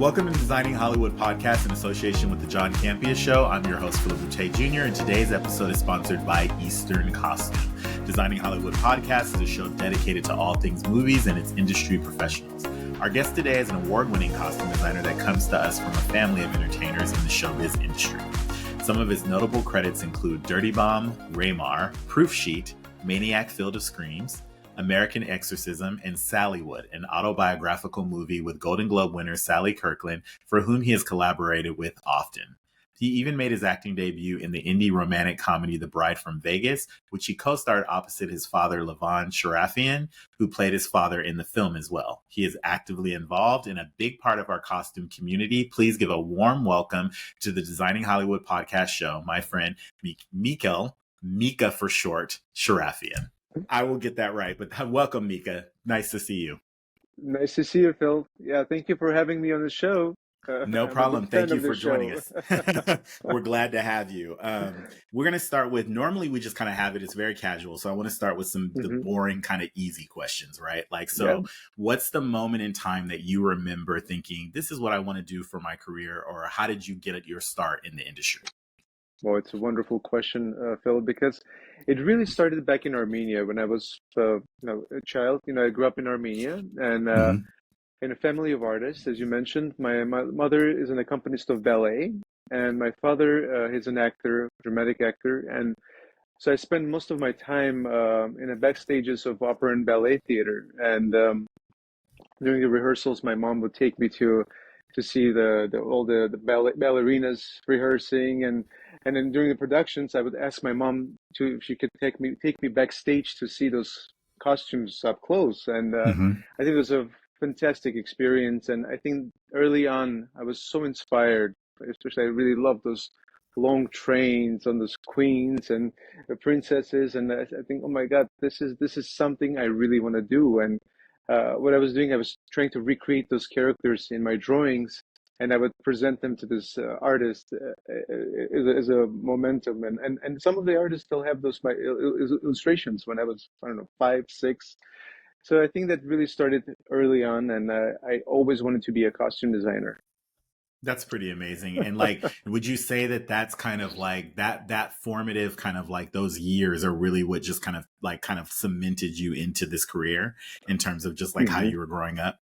Welcome to Designing Hollywood podcast in association with the John Campea Show. I'm your host, Philip Boutte Jr., and today's episode is sponsored by Eastern Costume. Designing Hollywood podcast is a show dedicated to all things movies and its industry professionals. Our guest today is an award-winning costume designer that comes to us from a family of entertainers in the showbiz industry. Some of his notable credits include Dirty Bomb, Rayar, Proof Sheet, Maniac Field of Screams, American Exorcism, and Sallywood, an autobiographical movie with Golden Globe winner Sally Kirkland, for whom he has collaborated with often. He even made his acting debut in the indie romantic comedy The Bride from Vegas, which he co-starred opposite his father, Mikael Sharafyan, who played his father in the film as well. He is actively involved in a big part of our costume community. Please give a warm welcome to the Designing Hollywood podcast show, my friend Mika for short, Sharafyan. I will get that right, but welcome, Mika. Nice to see you. Nice to see you, Phil. Yeah, thank you for having me on the show. No problem. Thank you for joining us. We're glad to have you. We're going to start with, normally we just kind of have it, it's very casual. So I want to start with the boring kind of easy questions, right? What's the moment in time that you remember thinking, this is what I want to do for my career, or how did you get your start in the industry? Well, it's a wonderful question, Phil, because it really started back in Armenia when I was a child. I grew up in Armenia and in a family of artists, as you mentioned. My mother is an accompanist of ballet, and my father is an actor, dramatic actor. And so I spent most of my time in the backstages of opera and ballet theater. And during the rehearsals, my mom would take me to see all the ballerinas rehearsing, and then during the productions, I would ask my mom if she could take me backstage to see those costumes up close. And I think it was a fantastic experience. And I think early on, I was so inspired. Especially, I really loved those long trains on those queens and the princesses. And I think, oh my God, this is something I really want to do. And what I was doing, I was trying to recreate those characters in my drawings, and I would present them to this artist as a momentum. And some of the artists still have those my illustrations when I was, 5, 6. So I think that really started early on, and I always wanted to be a costume designer. That's pretty amazing. And would you say that that's kind of like that formative kind of like those years are really what just kind of cemented you into this career in terms of just like how you were growing up?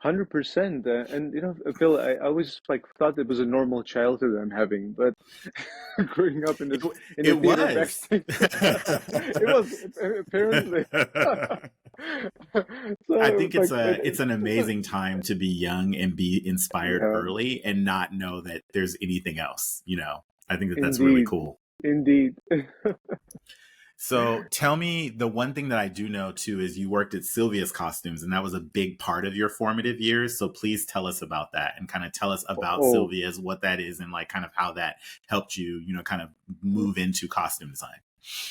100%. And Phil, I always thought it was a normal childhood I'm having, but growing up in the theater backstage, it was apparently. So, I think it's an amazing time to be young and be inspired early and not know that there's anything else. I think that's really cool. Indeed. So tell me, the one thing that I do know too is you worked at Sylvias Costumes, and that was a big part of your formative years. So please tell us about that and kind of tell us about Sylvias, what that is, and kind of how that helped you, kind of move into costume design.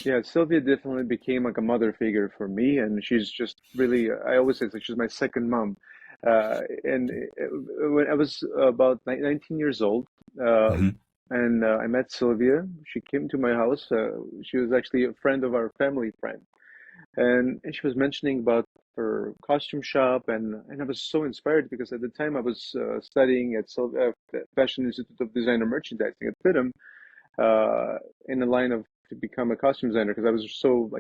Yeah, Sylvia definitely became like a mother figure for me, and she's just really, I always say she's my second mom. And when I was about 19 years old, and I met Sylvia. She came to my house. She was actually a friend of our family friend. And she was mentioning about her costume shop. And I was so inspired because at the time I was studying at Fashion Institute of Design and Merchandising at FIDM in the line of to become a costume designer, because I was so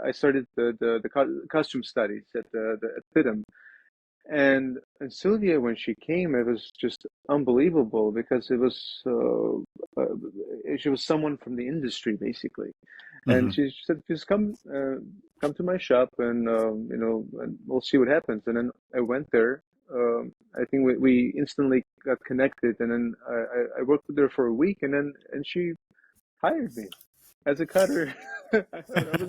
I started the costume studies at FIDM. And Sylvia, when she came, it was just unbelievable because it was she was someone from the industry basically, and she said, "Just come to my shop, and and we'll see what happens." And then I went there. I think we instantly got connected, and then I worked with her for a week, and she hired me as a cutter. I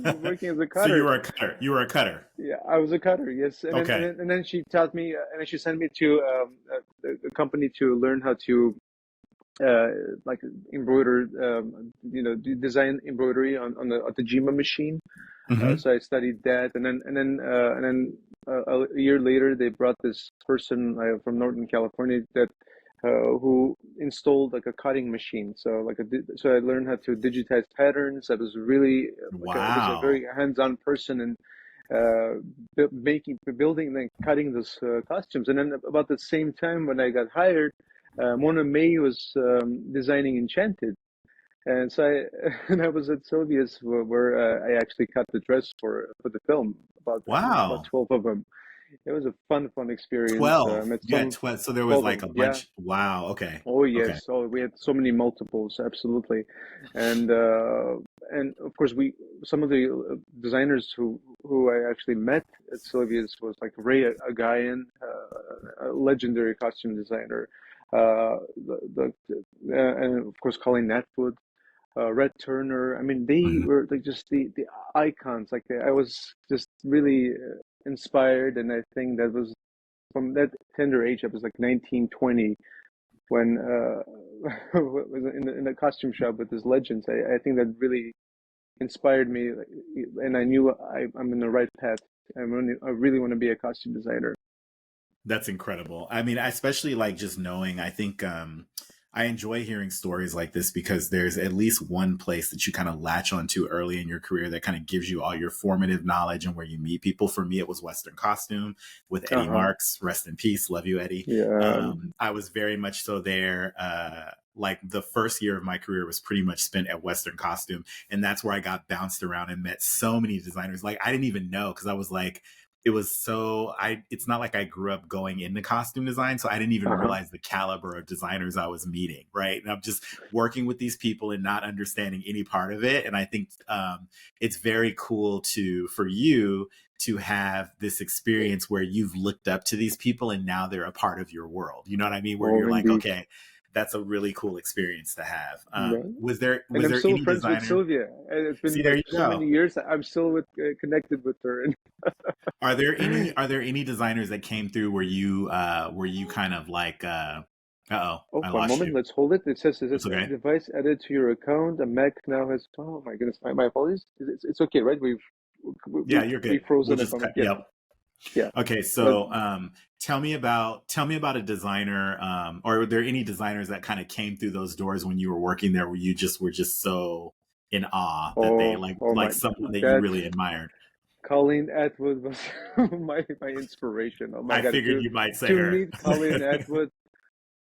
was working as a cutter. So you were a cutter. You were a cutter. Yeah, I was a cutter. Yes. And okay. And then she taught me, and then she sent me to a company to learn how to embroider, design embroidery on the Jima machine. So I studied that, and then a year later they brought this person from Northern California that who installed a cutting machine. So so I learned how to digitize patterns. I was really I was a very hands-on person, building and cutting those costumes. And then about the same time when I got hired, Mona May was designing Enchanted. And so and I was at Sylvia's where I actually cut the dress for the film. I think about Wow. 12 of them. It was a fun experience. 12. Met Yeah, some 12. So there was 12 of like them. a Yeah. bunch. Wow. Okay. Oh Okay. yes. Oh, we had so many multiples. Absolutely. And of course some of the designers who I actually met at Sylvia's was like Rayar, a legendary costume designer. And of course Colleen Atwood, Red Turner. I mean, they Mhm. were like just the icons. Like I was just really inspired, and I think that was from that tender age. I was like 19, 20 when was in the costume shop with his legends. I think that really inspired me, and I knew I'm in the right path. I really want to be a costume designer. That's incredible. I mean, especially like just knowing, I think I enjoy hearing stories like this because there's at least one place that you kind of latch onto early in your career that kind of gives you all your formative knowledge and where you meet people. For me, it was Western Costume with Eddie Uh-huh. Marks. Rest in peace. Love you, Eddie. Yeah. I was very much so there. Like the first year of my career was pretty much spent at Western Costume. And that's where I got bounced around and met so many designers. Like I didn't even know because I was like, it was so it's not like I grew up going into costume design, so I didn't even Uh-huh. realize the caliber of designers I was meeting, right? And I'm just working with these people and not understanding any part of it. And I think it's very cool for you to have this experience where you've looked up to these people and now they're a part of your world. You know what I mean? Where Oh, you're like, indeed. okay, that's a really cool experience to have. Right. Was there And was I'm there still any friends with designer? Sylvia. And it's been See, there like you so go. many years. I'm still connected with her. And Are there any designers that came through where you kind of like oh, oh, I one lost you. moment. Let's hold it. It It's says okay. device added to your account. A Mac now has. Oh my goodness. My apologies. It's okay, right? Yeah, you're We good. We'll frozen a just comment. cut. Yeah, Yep. yeah. Okay, But so tell me about a designer, or were there any designers that kind of came through those doors when you were working there where you just were just so in awe that they oh like my, someone that you that really admired? Colleen Atwood was my inspiration. Oh my I God, figured you might say to her. meet Colleen Atwood,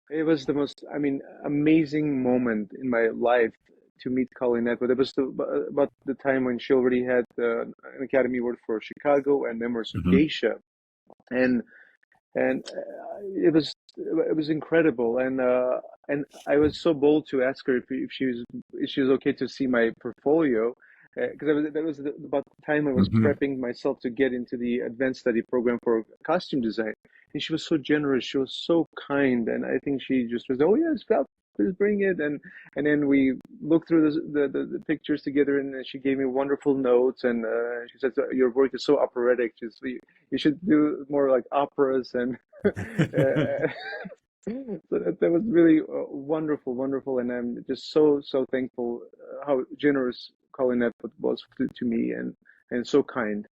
it was the most, I mean, amazing moment in my life to meet Colleen Atwood. It was about the time when she already had an Academy Award for Chicago and Memoirs of Hmm. Geisha, and it was incredible. And I was so bold to ask her if she was okay to see my portfolio. Because that was about the time I was Hmm. prepping myself to get into the advanced study program for costume design, and she was so generous. She was so kind, and I think she just was, oh yes, Scott, please bring it. And then we looked through the pictures together, and she gave me wonderful notes. And she said, your work is so operatic. Just you should do more like operas and. So that was really wonderful, and I'm just so thankful how generous Colin Edward was to me, and so kind.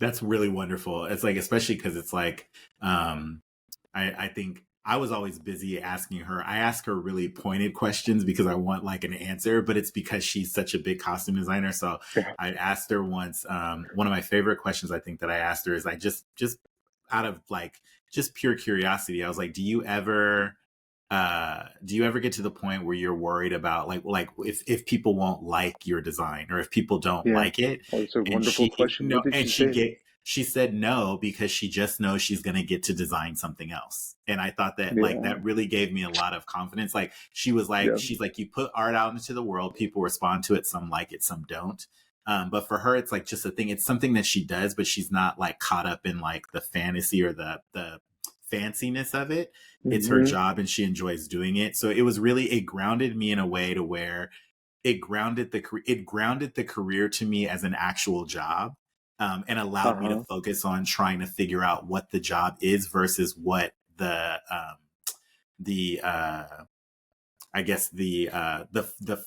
That's really wonderful. It's like, especially because it's like, I think I was always busy asking her. I ask her really pointed questions because I want like an answer, but it's because she's such a big costume designer. So Yeah. I asked her once, one of my favorite questions I think that I asked her is I just out of like, just pure curiosity. I was like, do you ever get to the point where you're worried about like if people won't like your design or if people don't Yeah. like it? Oh, it's a And wonderful question. What did she say? she said no because she just knows she's going to get to design something else. And I thought that like Yeah. that really gave me a lot of confidence. Like Yeah. she's like, you put art out into the world, people respond to it, some like it, some don't. But for her, it's like just a thing. It's something that she does, but she's not like caught up in like the fantasy or the fanciness of it. It's her Hmm. job and she enjoys doing it. So it grounded me in a way to where it grounded the career to me as an actual job, and allowed me to Uh-huh. focus on trying to figure out what the job is versus what the I guess the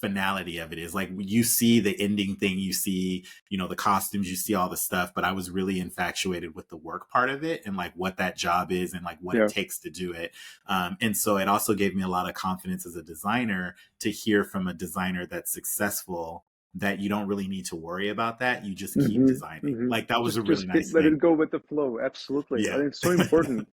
finality of it is. Like you see the ending thing, you see, the costumes, you see all the stuff, but I was really infatuated with the work part of it and like what that job is and like what it Yeah. takes to do it. And so it also gave me a lot of confidence as a designer to hear from a designer that's successful that you don't really need to worry about that. You just keep Hmm. designing. Hmm. Like that was a really Just nice let thing. it go with the flow. Absolutely. I Yeah. think it's so important.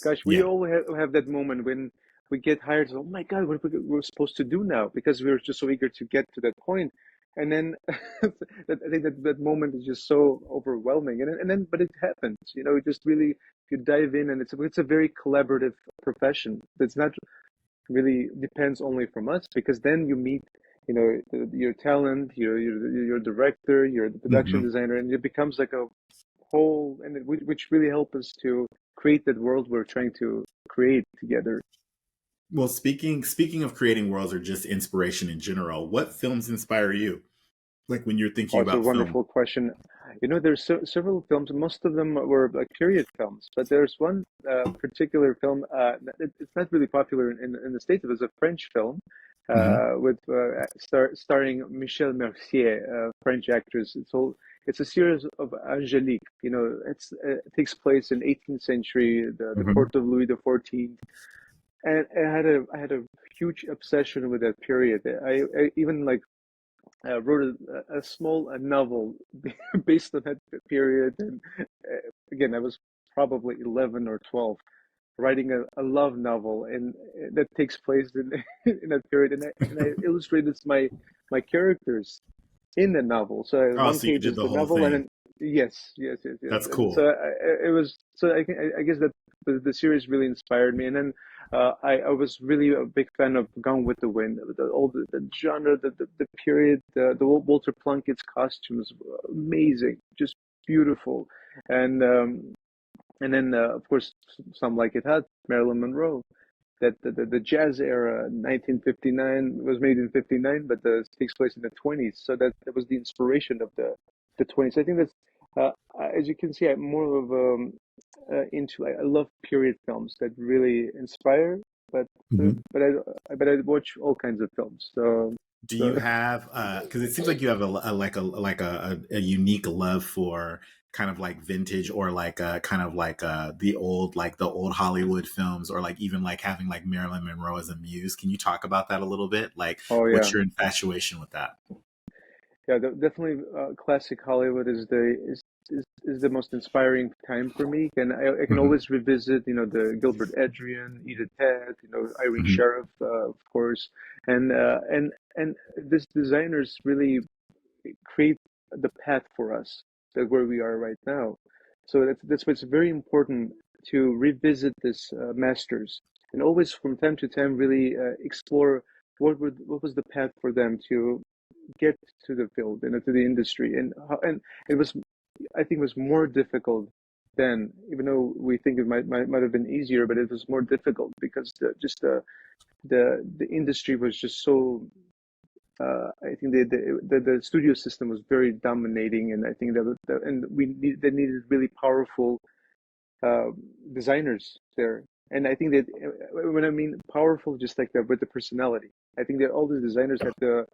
Gosh, we Yeah. all have that moment when we get hired. Oh my God, what we're supposed to do now? Because we're just so eager to get to that point. And then I think that moment is just so overwhelming. And then, but it happens. It just really, you dive in, and it's a very collaborative profession. It's not really depends only from us, because then you meet your talent, your director, your the production Hmm. designer, and it becomes like a whole, and which really help us to create that world we're trying to create together. Well, speaking of creating worlds or just inspiration in general, what films inspire you? Like when you're thinking Oh, it's a about film. wonderful question. There's several films. Most of them were like period films, but there's one particular film. It's not really popular in the States. It was a French film Hmm. with starring Michel Mercier, French actress. It's a series of Angélique. It takes place in 18th century, the Hmm. court of Louis XIV, and I had a huge obsession with that period. I even like wrote a small novel based on that period. And again, I was probably 11 or 12, writing a love novel, and that takes place in in that period. And I illustrated my characters in the novel. So Oh, one so you page did is the the whole novel, and thing. then yes, yes, yes, yes. That's And so cool. it was. So I guess that the series really inspired me. And then I was really a big fan of Gone with the Wind, all the genre, the period, the Walter Plunkett's costumes, were amazing, just beautiful. And then of course some like it had Marilyn Monroe. That the jazz era, 1959, was made in 59, but takes place in the 20s. So that was the inspiration of the 20s. I think that's as you can see, I'm more of into. I love period films that really inspire, but Hmm. but I watch all kinds of films. So Do you so have because it seems like you have a unique love for kind of like vintage or like kind of like the old Hollywood films, or like even like having like Marilyn Monroe as a muse. Can you talk about that a little bit? Like oh what's yeah. your infatuation with that? Yeah, definitely. Classic Hollywood is the most inspiring time for me, and I can Hmm. always revisit, the Gilbert Adrian, I.A.T.S.E, Irene Hmm. Sharaff, of course, and these designers really create the path for us that where we are right now. So that's why it's very important to revisit this masters, and always from time to time really explore what was the path for them to get to the field and to the industry, and it was, I think it was more difficult then, even though we think it might have been easier, but it was more difficult because the industry was just so I think the studio system was very dominating, and I think and they needed really powerful uh, designers there. And I think that when I mean powerful, just like that with the personality, I think that all the designers had the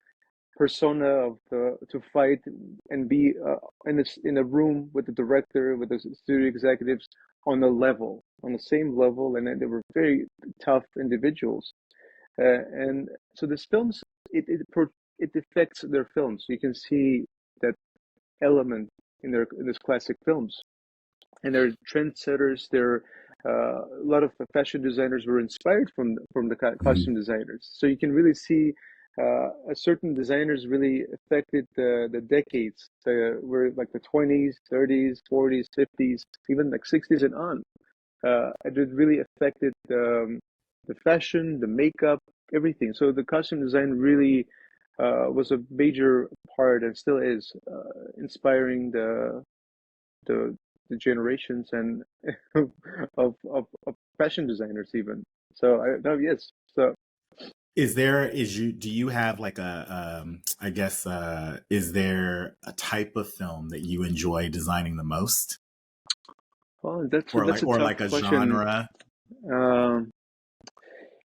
persona of the to fight and be in a room with the director, with the studio executives, on the same level, and then they were very tough individuals. And so this films, it affects their films. You can see that element in this classic films, and they're trendsetters. They're a lot of the fashion designers were inspired from the Hmm. costume designers. So you can really see a certain designers really affected the decades. Were like the 20s, 30s, 40s, 50s, even like 60s and on. And it really affected the fashion, the makeup, everything. So the costume design really was a major part, and still is, inspiring the the generations and of fashion designers even. So I no yes. So Is you do you have like a I guess is there a type of film that you enjoy designing the most, well, that's a or tough like a question. genre? Um,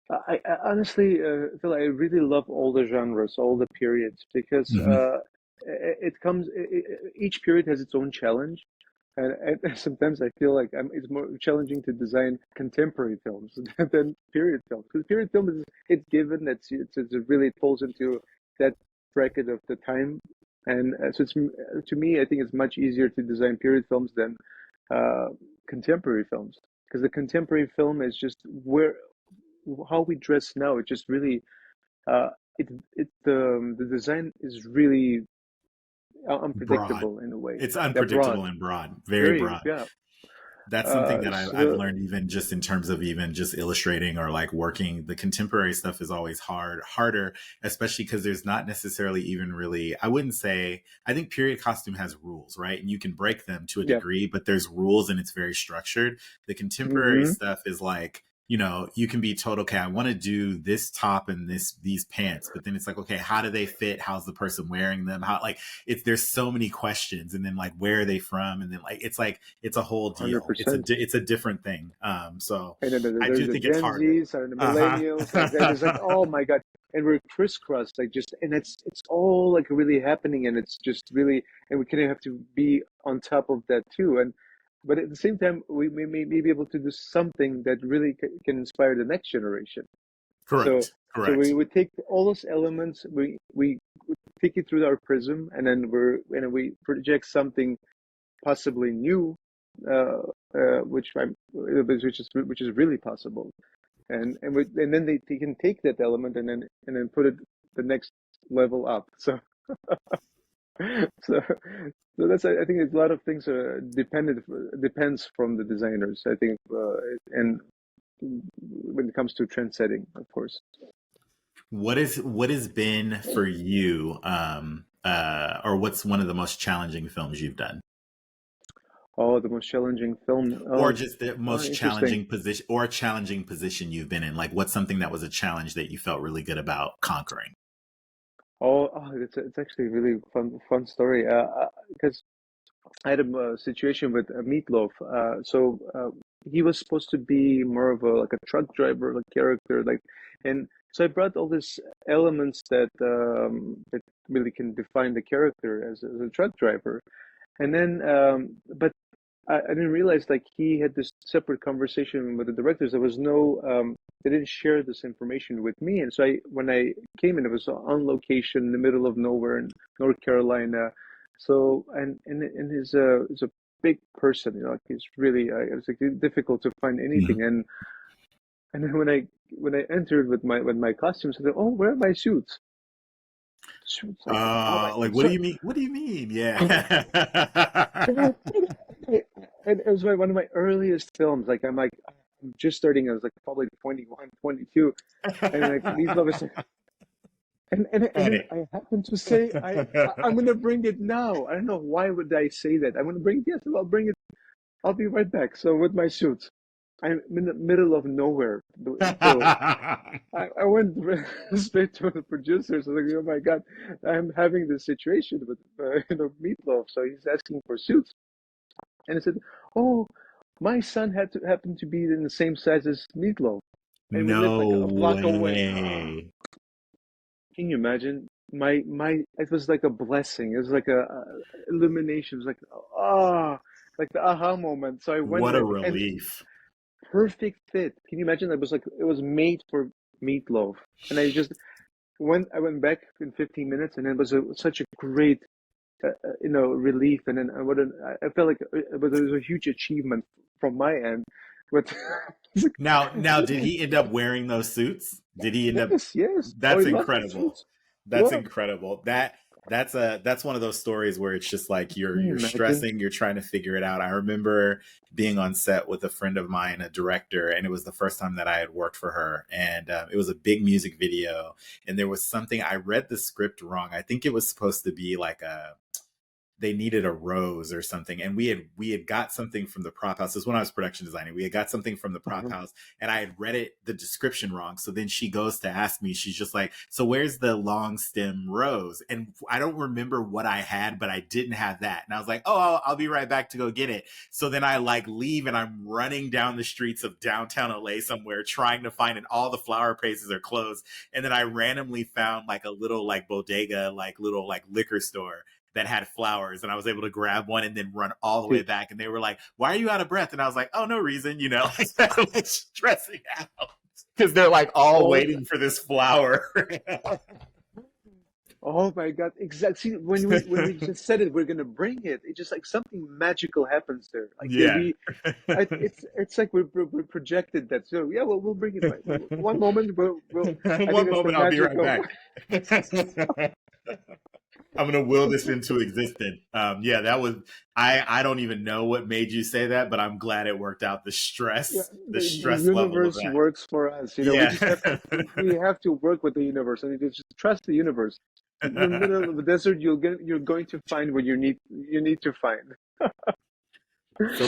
I honestly feel I really love all the genres, all the periods, because Hmm. it comes. Each period has its own challenge, and sometimes I feel like it's more challenging to design contemporary films than period films. Because period film is it's given that it really falls into that bracket of the time. And so it's, to me, I think it's much easier to design period films than contemporary films, because the contemporary film is just how we dress now. It just really the design is really Broad. unpredictable in a way. It's They're broad, unpredictable and broad, very very, broad. yeah. That's something that I've So learned, even just in terms of even just illustrating or like working. The contemporary stuff is always harder, especially because there's not necessarily even really, I wouldn't say, I think period costume has rules, right? And you can break them to a yeah, degree, but there's rules and it's very structured. The contemporary hmm stuff is like, you know, you can be told, okay, I want to do this top and these pants, but then it's like, okay, how do they fit? How's the person wearing them? How, like, there's so many questions, and then like, where are they from? And then like, it's a whole deal. 100%. It's a different thing. So And then I there's do the think it's Gen harder. Zs and the Uh millennials, like that. It's like, huh. oh my God. And we're crisscrossed, like just, and it's all like really happening, and it's just really, and we kind of have to be on top of that too. And but at the same time, we may be able to do something that really can inspire the next generation. So Correct. so we Correct. would take all those elements, we take it through our prism, and then we project something possibly new, which is really possible, and then they can take that element and then put it the next level up. So so so that's, I think a lot of things are depends from the designers, I think, and when it comes to trend setting, of course. What has been for you, or what's one of the most challenging films you've done? Oh, the most challenging film. Or just the most Interesting. challenging position, or a challenging position you've been in? Like, what's something that was a challenge that you felt really good about conquering? It's actually a really fun story. Because I had a situation with Meatloaf. He was supposed to be more of a like a truck driver, like character, like, and so I brought all these elements that really can define the character as a truck driver. And then, but I didn't realize like he had this separate conversation with the directors. There was no, they didn't share this information with me. And so when I came in, it was on location in the middle of nowhere in North Carolina. So, and he's a big person, you know, like he's really, it was like difficult to find anything. And then when I entered with my costumes, I said, "Oh, where are my suits?" Suits, like, oh my, Like, what do so you mean? What do you mean? and Yeah. it was one of my earliest films. Like I'm just starting. I was like probably 21, 22, and like Meatloaf is like, and then Edit. I happen to say I'm gonna bring it now. I don't know why would I say that. I'm gonna bring it. Yes, I'll bring it. I'll be right back. So with my suits, I'm in the middle of nowhere. So I went straight to the producers. I was like, oh my God, I'm having this situation with Meatloaf. So he's asking for suits. And I said, "Oh, my son happened to be in the same size as Meatloaf, and we live like No a block away." way. Can you imagine? My it was like a blessing. It was like a illumination. It was like, like the aha moment. So I went What a right, and relief. perfect fit. Can you imagine? It was made for Meatloaf, and I went back in 15 minutes, and it was such a great relief. And then I felt like it was a huge achievement from my end. But Now, did he end up wearing those suits? Did he end up? yes, yes. Oh, That's he loves the incredible. suits. That's Yeah. incredible. That's one of those stories where it's just like Can you you're imagine? stressing, you're trying to figure it out. I remember being on set with a friend of mine, a director, and it was the first time that I had worked for her, and it was a big music video, and there was something, I read the script wrong. I think it was supposed to be like they needed a rose or something, and we had got something from the prop house. This is when I was production designing. We had got something from the prop Uh-huh. house, and I had read it, the description, wrong. So then she goes to ask me, she's just like, so where's the long stem rose? And I don't remember what I had, but I didn't have that. And I was like, oh, I'll be right back to go get it. So then I like leave, and I'm running down the streets of downtown LA somewhere trying to find it. All the flower places are closed. And then I randomly found like a little like bodega, like little like liquor store that had flowers, and I was able to grab one and then run all the way Dude, back. And they were like, why are you out of breath? And I was like, oh, no reason, you know, like stressing out because they're like all all waiting for this flower. Oh my God! Exactly. When we just said it, we're gonna bring it. It's just like something magical happens there. Like Yeah. it's like we're projected that. So yeah, well, we'll bring it. Right. One moment, we'll. I think One that's the moment, I'll be magic right of. back. I'm gonna will this into existence. Yeah, that was. I don't even know what made you say that, but I'm glad it worked out. Yeah, The the stress level of universe that. works for us. We Yeah. just have to. We have to work with the universe, and you just trust the universe. In the middle of the desert, you're going to find what you need to find. So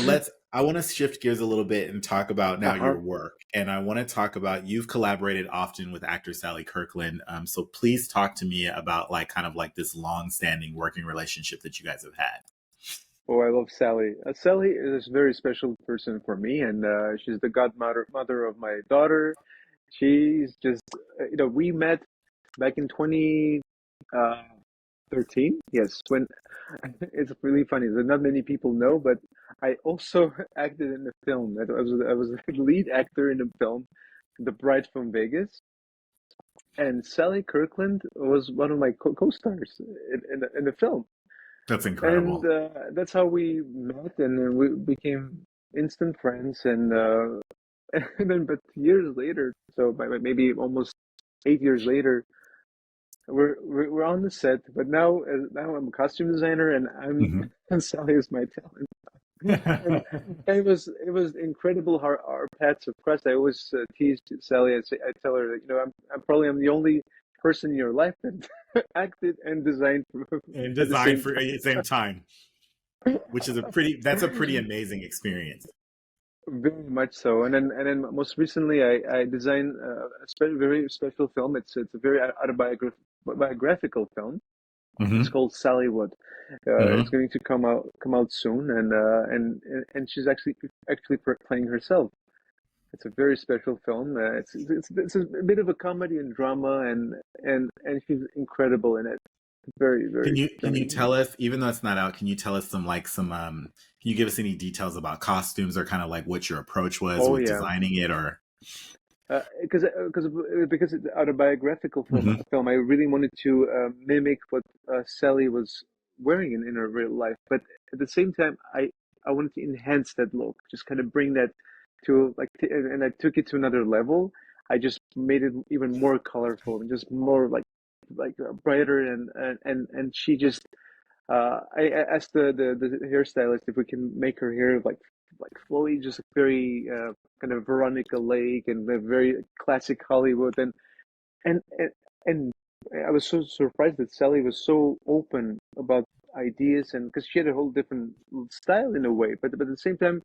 I want to shift gears a little bit and talk about now Uh-huh. your work. And I want to talk about, you've collaborated often with actor Sally Kirkland. So please talk to me about like kind of like this long standing working relationship that you guys have had. Oh, I love Sally. Sally is a very special person for me, and she's the godmother of my daughter. She's just, we met back in 2013. Yes, when it's really funny. That not many people know, but I also acted in a film. I was the lead actor in a film, The Bride from Vegas, and Sally Kirkland was one of my co-stars in the film. That's And incredible. that's how we met, and then we became instant friends. And and then, but years later, so maybe almost 8 years later, we're on the set. But now I'm a costume designer, and Mhm. and Sally is my talent. And, and it was incredible how our paths have crossed. I always tease Sally. I tell her that I'm the only person in your life that acted and designed And at the designed same for at the same time, which is that's a pretty time. amazing experience. Very much so. And then most recently, I designed a very special film. It's a very biographical film. It's Hmm. called Sallywood. It's Hmm. going to come out soon, and she's actually playing herself. It's a very special film. It's a bit of a comedy and drama, and she's incredible in it. Very, Can very. you tell us, even though it's not out, can you tell us can you give us any details about costumes or kind of like what your approach was Oh with yeah. designing it or Because it's autobiographical hmm film, I really wanted to mimic what Sally was wearing in her real life, but at the same time, I wanted to enhance that look, just kind of bring that to like, and I took it to another level. I just made it even more colorful and just more like brighter, and she just I asked the hairstylist if we can make her hair like flowy, just very kind of Veronica Lake and a very classic Hollywood, and and and I was so surprised that Sally was so open about ideas, and because she had a whole different style in a way, but at the same time,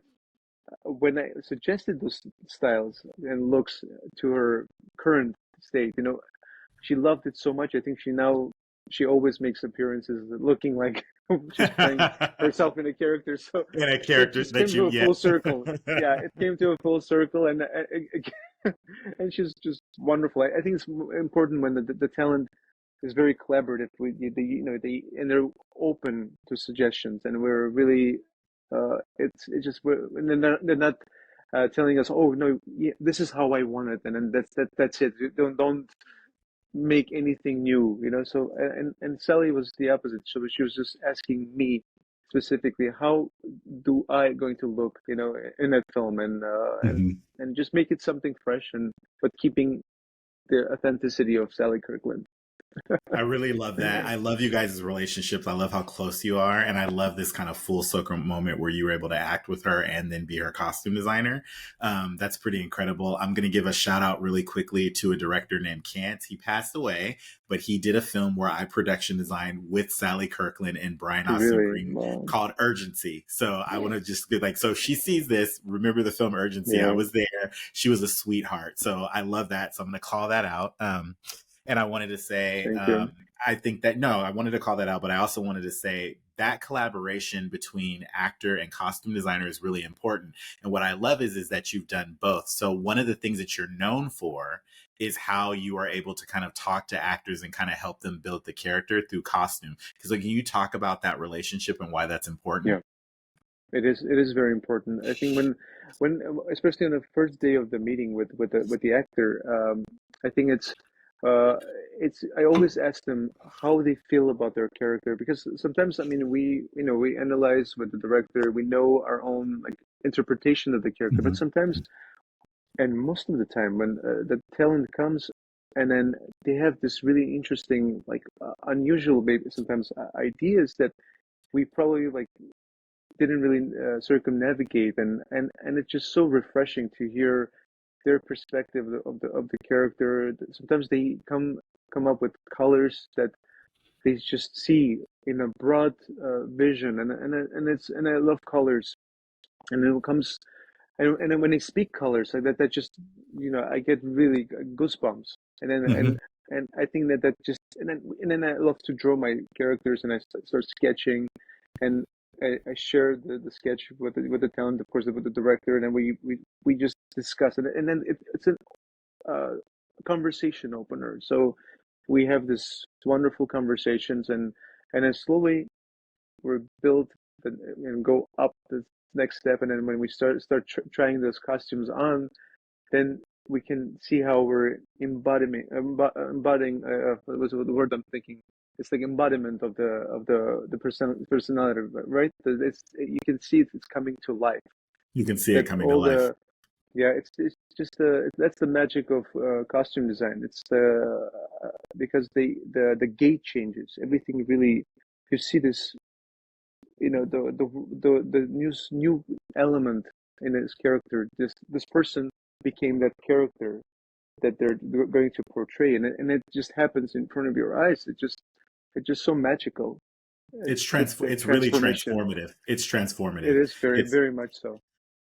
when I suggested those styles and looks to her current state, she loved it so much. I think she always makes appearances looking like she's playing herself in a character. So in a so it character just that came to you a yeah. full circle. Yeah, it came to a full circle, and she's just wonderful. I think it's important when the talent is very collaborative with and they're open to suggestions, and we're really it's just and they're not telling us, oh no, yeah, this is how I want it, and then that's it. You don't make anything new, so and Sally was the opposite. So she was just asking me specifically, how do I going to look, in that film, Mhm. and just make it something fresh, and but keeping the authenticity of Sally Kirkland. I really love that. I love you guys' relationships. I love how close you are. And I love this kind of full circle moment where you were able to act with her and then be her costume designer. That's pretty incredible. I'm going to give a shout out really quickly to a director named Kant. He passed away, but he did a film where I production designed with Sally Kirkland and Brian Austin Really, Green well, called Urgency. So I want to just be like, so if she sees this, remember the film Urgency. I yeah, was there. She was a sweetheart. So I love that. So I'm going to call that out. And I wanted to say, thank you. I think that, no, I wanted to call that out, but I also wanted to say that collaboration between actor and costume designer is really important. And what I love is that you've done both. So one of the things that you're known for is how you are able to kind of talk to actors and kind of help them build the character through costume. Because like, can you talk about that relationship and why that's important? Yeah, it is very important. I think when especially on the first day of the meeting with the actor, I think it's uh, I always ask them how they feel about their character, because sometimes, I mean, we analyze with the director, we know our own like interpretation of the character, but Mhm. sometimes, and most of the time, when the talent comes, and then they have this really interesting, like unusual, maybe sometimes ideas that we probably like didn't really circumnavigate, and it's just so refreshing to hear their perspective of the character. Sometimes they come up with colors that they just see in a broad vision, and I love colors, and then it comes, and then when they speak colors like that, that just, I get really goosebumps, and then Mhm. and I think that just, and then I love to draw my characters, and I start sketching, and I share the sketch with the talent, of course, with the director, and then we just discuss it, and then it's a uh, conversation opener. So we have this wonderful conversations, and then slowly we're built and go up the next step, and then when we start trying those costumes on, then we can see how we're embodying what was the word I'm thinking. It's like embodiment of the personality, right? It's, you can see it's coming to life. You can see it That coming to all life. the, yeah, it's just that's the magic of costume design. It's because the gate changes, everything really, you see this, the new element in his character. This person became that character that they're going to portray, and it just happens in front of your eyes. It's just so magical. The It's really transformation. transformative. It's It transformative. is very, It's very much so.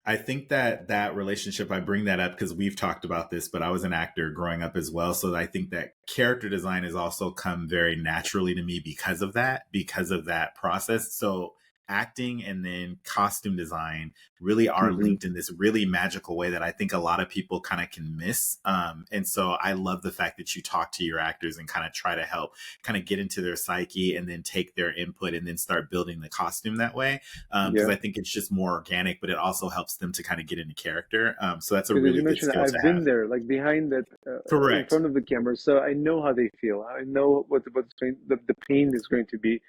I think that that relationship, I bring that up because we've talked about this, but I was an actor growing up as well. So I think that character design has also come very naturally to me because of that process. So acting and then costume design really are Hmm. linked in this really magical way that I think a lot of people kind of can miss. And so I love the fact that you talk to your actors and kind of try to help kind of get into their psyche and then take their input and then start building the costume that way, because Yeah. I think it's just more organic, but it also helps them to kind of get into character. So that's a Because as you really good mentioned, skill to I've been have. there, like behind that, in Correct. front of the camera, so I know how they feel. I know the pain is going to be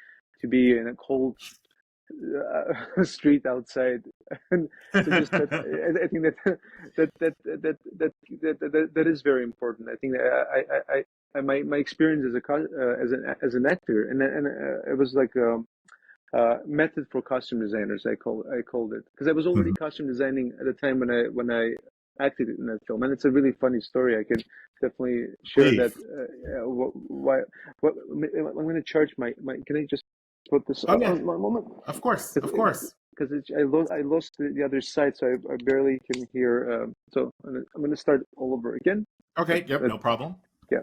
in a cold street outside, and so just that, I think that is very important. I think that my experience as as an actor, and it was like method for costume designers. I called it, because I was already Mhm. costume designing at the time when I acted in that film, and it's a really funny story. I can definitely share that. Please. Why? What I'm going to charge my. Can I just put this Oh yeah, on one moment? of course, Because of course. I lost the other side, so I barely can hear. So I'm gonna start all over again. Okay, yep, But no problem. yeah,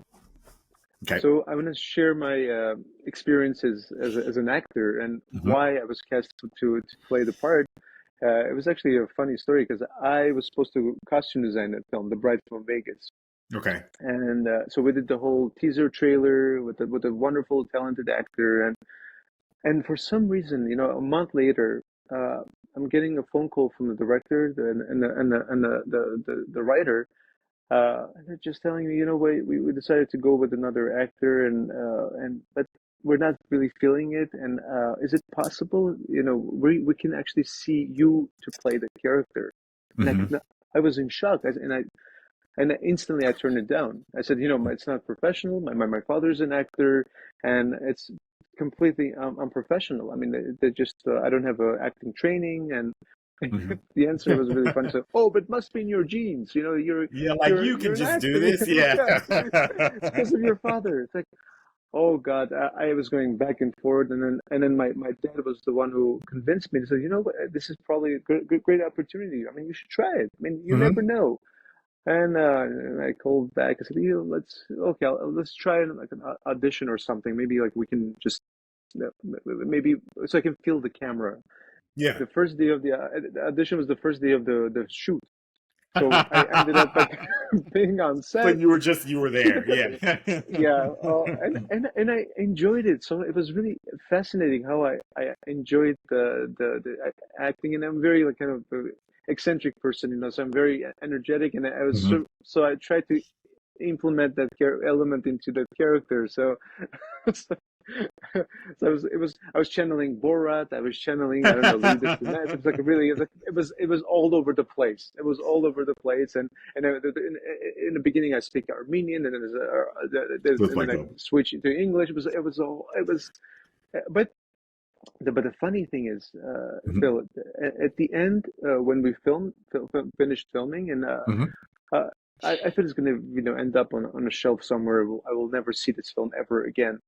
Okay. so I'm gonna share my experiences as an actor and Hmm. why I was cast to play the part. It was actually a funny story, because I was supposed to costume design that film, The Bride from Vegas, Okay. and so we did the whole teaser trailer with a wonderful, talented actor, and for some reason, a month later, uh, I'm getting a phone call from the director and the writer, and they're just telling me, we decided to go with another actor, and but we're not really feeling it. And is it possible, we can actually see you to play the character? And I could Hmm. not. I was in shock, and instantly I turned it down. I said, it's not professional. My father's an actor, and it's completely unprofessional. I mean, they just I don't have acting training, and Hmm. the answer was really funny. So, oh, but it must be in your genes. Yeah, like you You're can an just do actor. this. Yeah. Yeah, it's because of your father. It's like, oh God, I was going back and forth, and then my dad was the one who convinced me to say, what, this is probably a great opportunity. I mean, you should try it. I mean, you never Hmm. know. And I called back. I said, let's try like an audition or something. Maybe like we can just maybe so I can feel the camera. Yeah. The first day of the audition was the first day of the shoot. So I ended up like being on So set. you were there. Yeah. Yeah, and I enjoyed it. So it was really fascinating how I enjoyed the acting, and I'm very like kind of eccentric person, so I'm very energetic, and I was Hmm. so I tried to implement that element into that character. So, so, I was channeling Borat. I was channeling, I don't know, Louis de Funès. It was like it was all over the place. It was all over the place. And in the beginning, I speak Armenian, and With and then like I switch to English. But the funny thing is, Mhm. Phil, at the end, when we finished filming, and Mhm. uh, I thought it's going to, end up on a shelf somewhere. I will never see this film ever again.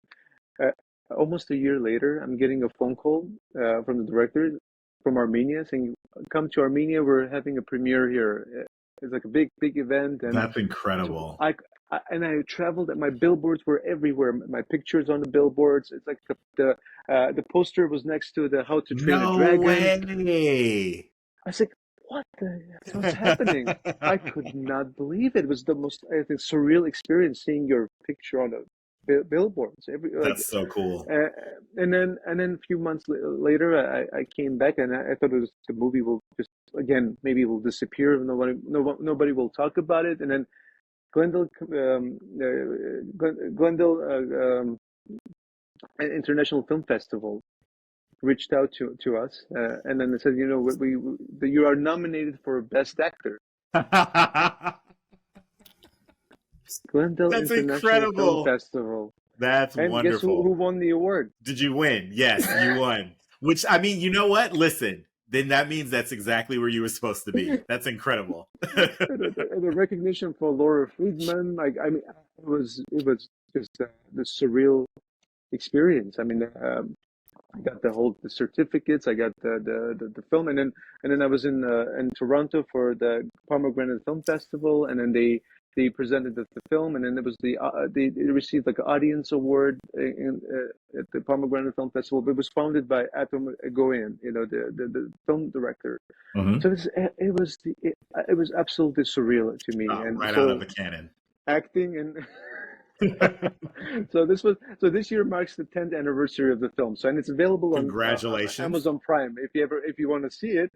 Uh, Almost a year later, I'm getting a phone call from the director from Armenia saying, "Come to Armenia. We're having a premiere here. It's like a big event." And That's so incredible. I traveled, and my billboards were everywhere. My pictures on the billboards. It's like the poster was next to the How to Train a No Dragon. way. I was like, "What the what's happening?" I could not believe it. It was the most, I think, surreal experience seeing your picture on the billboards. That's so cool. uh, and then a few months later, I came back, and I thought the movie will just, again, maybe it will disappear. Nobody will talk about it. And then Glendale, Glendale International Film Festival reached out to us, and then they said, you are nominated for Best Actor. Glendale That's International Film incredible. Festival. That's And guess who wonderful. won the award? Did you win? Yes, you won. Which, I mean, you know what? Listen, then that means that's exactly where you were supposed to be. That's incredible. The recognition for Laura Friedman, like, I mean, it was just the surreal experience. I mean, I got the certificates. I got the film, and then I was in Toronto for the Pomegranate Film Festival, and then they presented the film, and then it was they received like an audience award at the Pomegranate Film Festival. But it was founded by Athenaeum, the film director. Mhm. So it was absolutely surreal to me, and Right out of so a cannon. acting and so this year marks the 10th anniversary of the film. So, and it's available on Congratulations. Amazon Prime if you want to see it.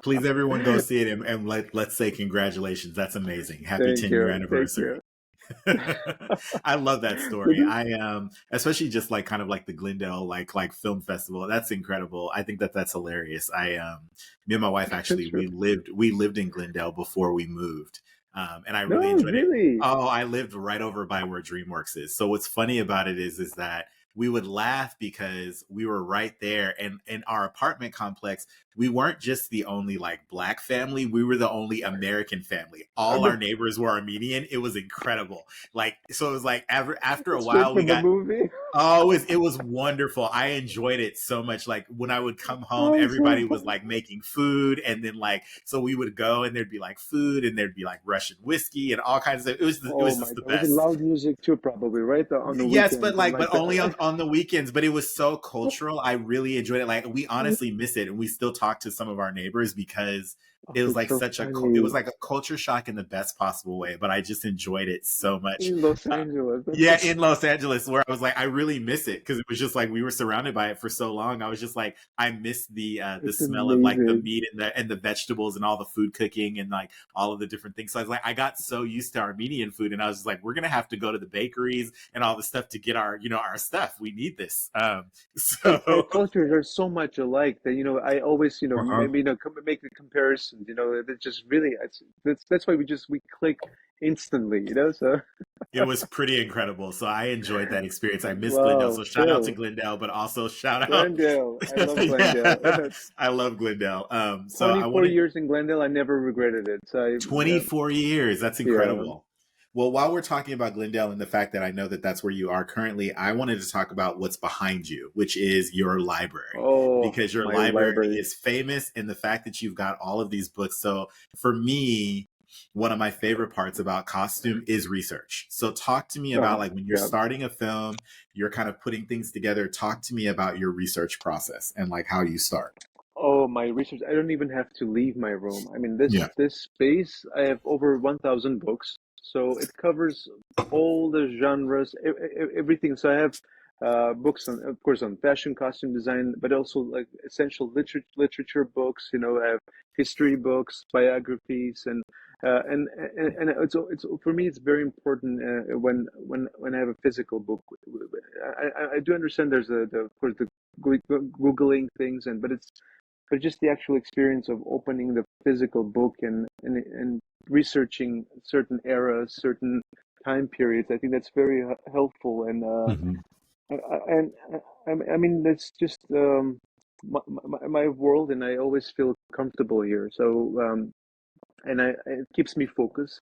Please, everyone, go see it and let's say congratulations. That's amazing. Happy Thank 10-year you, thank anniversary. you. I love that So story. I especially just like kind of like the Glendale like film festival. That's incredible. I think that's hilarious. Me and my wife actually sure. we lived in Glendale before we moved. And I really No, enjoyed it. really. Oh, I lived right over by where DreamWorks is. So what's funny about it is that we would laugh because we were right there, and in our apartment complex, we weren't just the only like black family, we were the only American family. All our neighbors were Armenian. It was incredible. Like, so it was like after a Straight while we from a got, movie. oh, it was wonderful. I enjoyed it so much. Like when I would come home, Oh, so everybody was fun. like making food, and then like so we would go and there'd be like food, and there'd be like Russian whiskey and all kinds of. It Oh was my just the God, with the best. loud music too, probably, right? On the Yes, but weekends and like, but like only that. on the weekends. But it was so cultural. I really enjoyed it. Like, we honestly miss it, and we still talk to some of our neighbors because Oh, it was that's like so such it was funny. like a culture shock in the best possible way. But I just enjoyed it so much. In Los Uh, Angeles. That's yeah, so in Los Angeles, where I was like, I really miss it because it was just like we were surrounded by it for so long. I was just like, I miss the It's smell of like the amazing. meat and the vegetables and all the food cooking and like all of the different things. So I was like, I got so used to Armenian food, and I was just like, we're gonna have to go to the bakeries and all the stuff to get our stuff. We need this. Our So cultures are so much alike that I always uh-huh. maybe make the comparisons. It's just really that's why we click instantly. So it was pretty incredible. So I enjoyed that experience. I miss Glendale. wow, So shout out to Phil, Glendale, but also shout out. Glendale. I love Yeah, Glendale. I love Glendale. So I 24 wanted years in Glendale. I never regretted it. So yeah, 24 years. That's yeah. incredible. Well, while we're talking about Glendale and the fact that I know that that's where you are currently, I wanted to talk about what's behind you, which is your library, Oh, because your my library library. is famous in the fact that you've got all of these books. So for me, one of my favorite parts about costume is research. So talk to me about like when you're Yeah. starting a film, you're kind of putting things together. Talk to me about your research process and like how you start. Oh, my research. I don't even have to leave my room. I mean, Yeah. this space, I have over 1,000 books, so it covers all the genres, everything. So I have books on, of course, on fashion, costume design, but also like essential literature books. I have history books, biographies, and And it's for me it's very important when I have a physical book. I do understand there's of course the googling things but just the actual experience of opening the physical book and researching certain eras, certain time periods. I think that's very helpful Hmm. and I mean that's just my world, and I always feel comfortable here. So and it keeps me focused.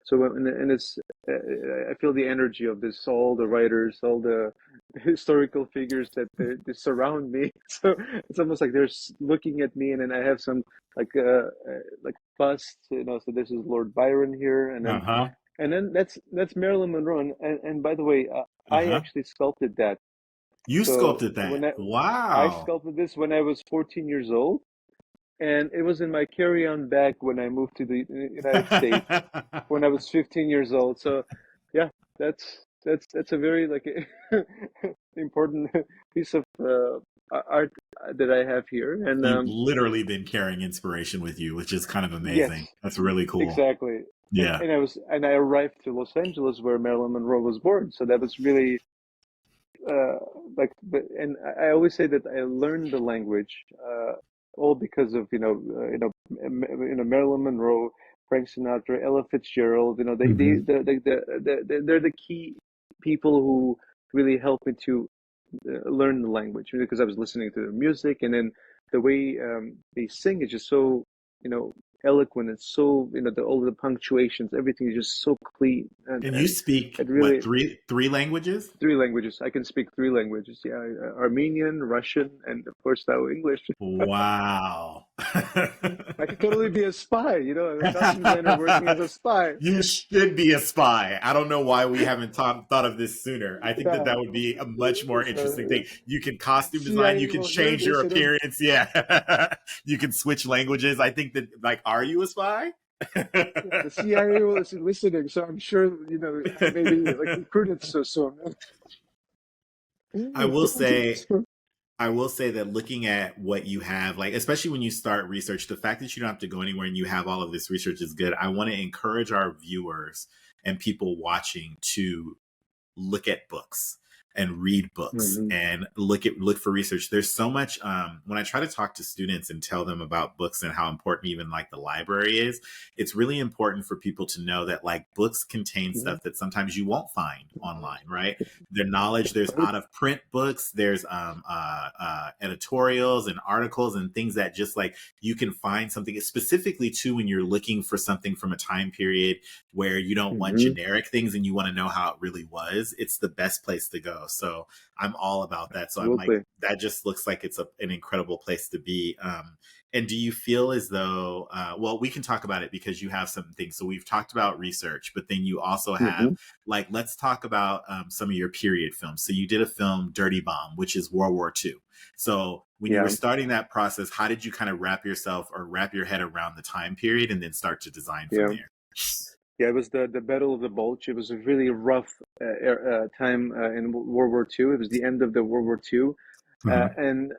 So and it's I feel the energy of this, all the writers, all the historical figures that they surround me. So it's almost like they're looking at me, and then I have some like busts, So this is Lord Byron here, Uh-huh. and then that's Marilyn Monroe, and by the way, I Uh-huh. actually sculpted that. You So sculpted that. I Wow. sculpted this when I was 14 years old, and it was in my carry-on bag when I moved to the United States when I was 15 years old. So, yeah, that's a very like important piece of art that I have here. And You've literally been carrying inspiration with you, which is kind of yes, amazing. That's really cool. exactly. Yeah. And I arrived to Los Angeles where Marilyn Monroe was born. So that was really uh, and I always say that I learned the language all because of Marilyn Monroe, Frank Sinatra, Ella Fitzgerald. Hmm. They're the key people who really helped me to learn the language because I was listening to their music, and then the way they sing is just so you know eloquent. It's so all the punctuations, everything is just so clean, And you and speak it what, really three languages? three languages. I can speak three languages. Yeah, Armenian, Russian, and of course now English. Wow. I could totally be a spy. A costume designer working as a spy. You should be a spy. I don't know why we haven't thought of this sooner. I think that Yeah. that would be a much more interesting thing. You can costume design, you CIA can will hear change your this, appearance. Yeah. You can switch languages. I think that, like, are you a spy? the CIA will is listening, so I'm sure I may be like recruited so soon. I will say, So, I will say that looking at what you have, like, especially when you start research, the fact that you don't have to go anywhere and you have all of this research is good. I want to encourage our viewers and people watching to look at books and read books mhm, and look for research. There's so much when I try to talk to students and tell them about books and how important even like the library is, it's really important for people to know that like books contain mhm. stuff that sometimes you won't find online, right? Their knowledge, there's Right? out of print books, there's editorials and articles and things that just like you can find something specifically too when you're looking for something from a time period where you don't want Mhm, generic things and you want to know how it really was. It's the best place to go. So I'm all about that. So I'm like, absolutely. that just looks like it's an incredible place to be. And do you feel as though, well, we can talk about it because you have some things. So we've talked about research, but then you also have, Mhm, like, let's talk about some of your period films. So you did a film, Dirty Bomb, which is World War II. So when you were yeah, starting that process, how did you kind of wrap your head around the time period and then start to design from yeah. there? Yeah, it was the Battle of the Bulge. It was a really rough time in World War II. It was the end of the World War II, Uh-huh. and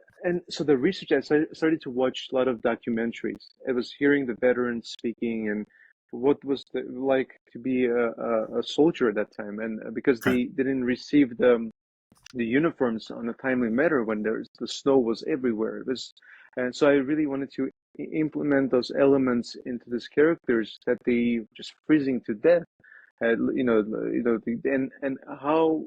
so the research. I started to watch a lot of documentaries. I was hearing the veterans speaking and what was like to be a soldier at that time, and because Okay. they didn't receive the uniforms on a timely manner when the snow was everywhere. It was, and so I really wanted to implement those elements into these characters that they just freezing to death. And how